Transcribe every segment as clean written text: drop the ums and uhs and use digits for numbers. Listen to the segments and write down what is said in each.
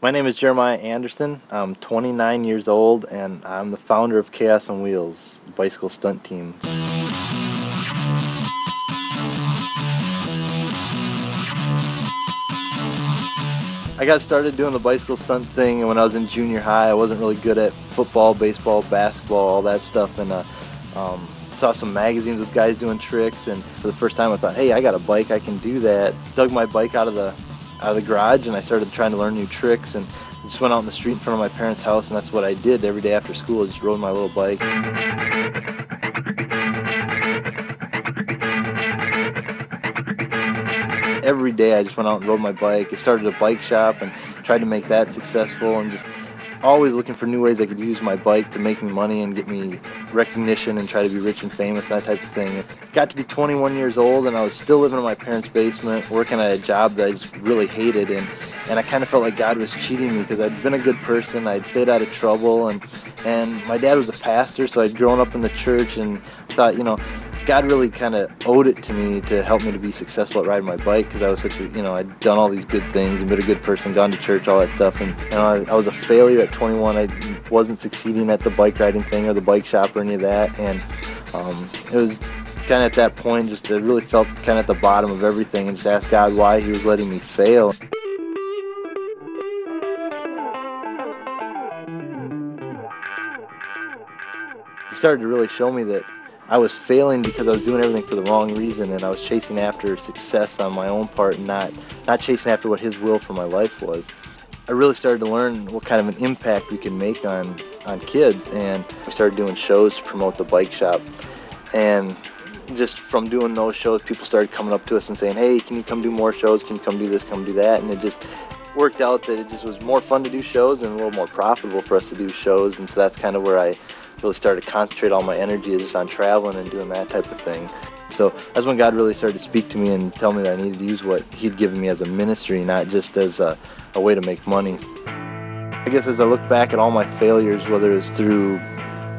My name is Jeremiah Anderson. I'm 29 years old and I'm the founder of Chaos on Wheels, bicycle stunt team. I got started doing the bicycle stunt thing when I was in junior high. I wasn't really good at football, baseball, basketball, all that stuff, and saw some magazines with guys doing tricks, and for the first time I thought, hey, I got a bike, I can do that. Dug my bike out of the garage and I started trying to learn new tricks, and just went out in the street in front of my parents' house, and that's what I did every day after school. I just rode my little bike. Every day I just went out and rode my bike. I started a bike shop and tried to make that successful, and just always looking for new ways I could use my bike to make me money and get me recognition and try to be rich and famous, that type of thing. It got to be 21 years old and I was still living in my parents' basement, working at a job that I just really hated, and I kind of felt like God was cheating me because I'd been a good person, I'd stayed out of trouble, and my dad was a pastor, so I'd grown up in the church and thought, God really kind of owed it to me to help me to be successful at riding my bike, because I was such a, I'd done all these good things and been a good person, gone to church, all that stuff, and I was a failure at 21. I wasn't succeeding at the bike riding thing or the bike shop or any of that, and it was kind of at that point just I really felt kind of at the bottom of everything and just asked God why He was letting me fail. He started to really show me that I was failing because I was doing everything for the wrong reason, and I was chasing after success on my own part and not chasing after what His will for my life was. I really started to learn what kind of an impact we can make on kids, and we started doing shows to promote the bike shop. And just from doing those shows, people started coming up to us and saying, hey, can you come do more shows? Can you come do this, come do that? And it just worked out that it just was more fun to do shows and a little more profitable for us to do shows, and so that's kind of where I really started to concentrate all my energy just on traveling and doing that type of thing. So that's when God really started to speak to me and tell me that I needed to use what He'd given me as a ministry, not just as a way to make money. I guess as I look back at all my failures, whether it's through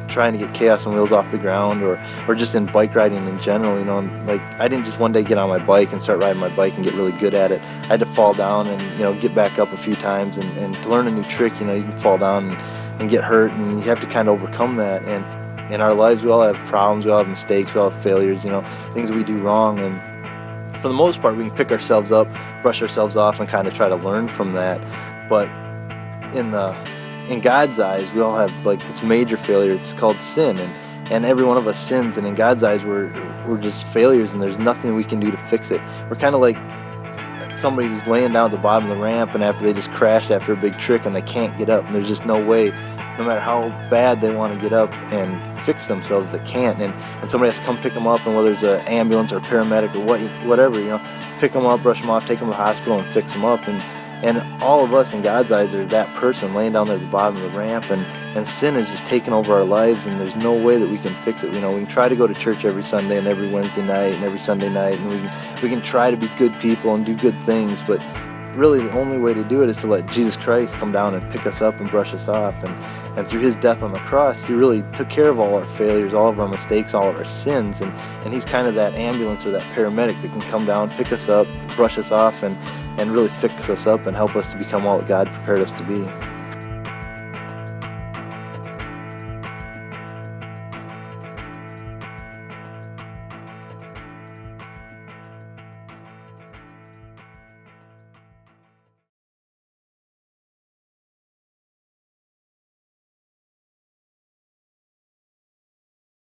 trying to get Chaos on Wheels off the ground or just in bike riding in general, like I didn't just one day get on my bike and start riding my bike and get really good at it. I had to fall down and get back up a few times, and to learn a new trick, you can fall down and get hurt, and you have to kind of overcome that. And in our lives, we all have problems, we all have mistakes, we all have failures, things we do wrong, and for the most part, we can pick ourselves up, brush ourselves off, and kind of try to learn from that. But in God's eyes, we all have like this major failure. It's called sin, and every one of us sins, and in God's eyes, we're just failures, and there's nothing we can do to fix it. We're kind of like somebody who's laying down at the bottom of the ramp, and after they just crashed after a big trick and they can't get up, and there's just no way, no matter how bad they want to get up and fix themselves, they can't, and somebody has to come pick them up, and whether it's an ambulance or a paramedic or whatever, pick them up, brush them off, take them to the hospital and fix them up, and all of us in God's eyes are that person laying down there at the bottom of the ramp, and sin has just taken over our lives, and there's no way that we can fix it. We can try to go to church every Sunday and every Wednesday night and every Sunday night, and we can try to be good people and do good things, but really the only way to do it is to let Jesus Christ come down and pick us up and brush us off, and through His death on the cross, He really took care of all our failures, all of our mistakes, all of our sins, and He's kind of that ambulance or that paramedic that can come down, pick us up, brush us off, and really fix us up and help us to become all that God prepared us to be.